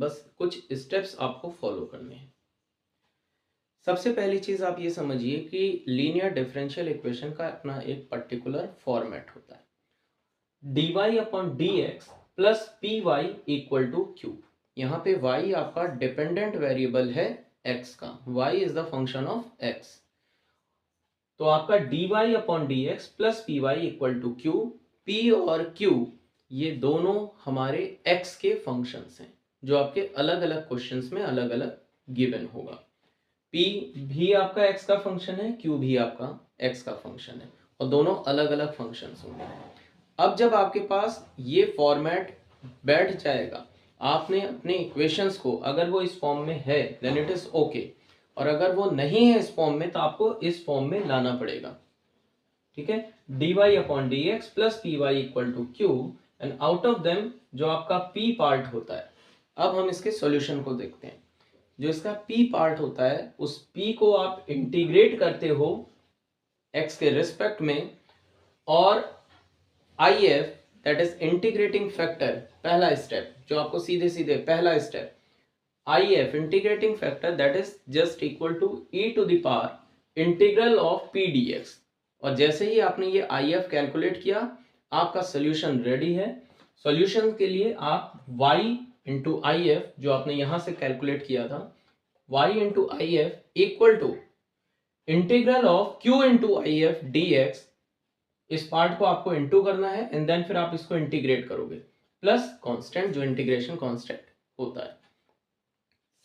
बस कुछ स्टेप्स आपको फॉलो करने हैं। सबसे पहली चीज आप ये समझिए कि लीनियर डिफरेंशियल इक्वेशन का अपना एक पर्टिकुलर फॉर्मेट होता है। dy upon dx plus P Y equal to Q. यहाँ पे y आपका डिपेंडेंट वेरिएबल है x का, y is the function of x। तो आपका dy upon dx plus P Y equal to Q. p और q ये दोनों हमारे x के फंक्शंस हैं जो आपके अलग अलग क्वेश्चंस में अलग अलग गिवन होगा। p भी आपका x का फंक्शन है, q भी आपका x का फंक्शन है और दोनों अलग अलग फंक्शंस होंगे। अब जब आपके पास ये फॉर्मेट बैठ जाएगा, आपने अपने इक्वेशंस को, अगर वो इस फॉर्म में है देन इट इज ओके, और अगर वो नहीं है इस फॉर्म में तो आपको इस फॉर्म में लाना पड़ेगा। ठीक है, dy upon D X plus P Y equal to Q and out of them जो आपका p पार्ट होता है। अब हम इसके सॉल्यूशन को देखते हैं। जो इसका p पार्ट होता है उस p को आप इंटीग्रेट करते हो x के रिस्पेक्ट में, और IF that is integrating factor, पहला स्टेप जो आपको सीधे सीधे पहला step, IF integrating factor that is just equal to e to the power integral of p dx। और जैसे ही आपने ये IF कैलकुलेट किया आपका सोल्यूशन रेडी है। सोल्यूशन के लिए आप y इंटू IF जो आपने यहां से कैलकुलेट किया था, y into IF equal to integral of q into IF dx, इस पार्ट को आपको इंटू करना है एंड देन फिर आप इसको इंटीग्रेट करोगे प्लस कांस्टेंट जो इंटीग्रेशन कांस्टेंट होता है।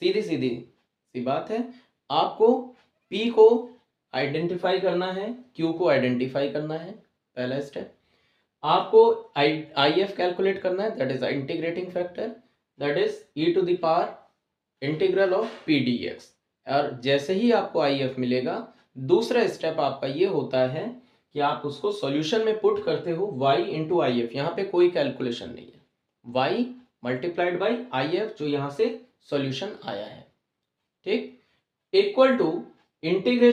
सीधी सीधी सी बात है, आपको p को आइडेंटिफाई करना है, q को आइडेंटिफाई करना है, पहला स्टेप। आपको IF कैलकुलेट करना है that is integrating factor that is e to the power integral of p dx। और जैसे ही आपको IF मिलेगा दूसरा स्टेप आपका ये होता है कि आप उसको सॉल्यूशन में पुट करते हो y इंटू IF। यहाँ पे कोई कैलकुलेशन नहीं है, y मल्टीप्लाइड बाई IF जो यहाँ से सॉल्यूशन आया है, ठीक, इक्वल टू इंटीग्रेशन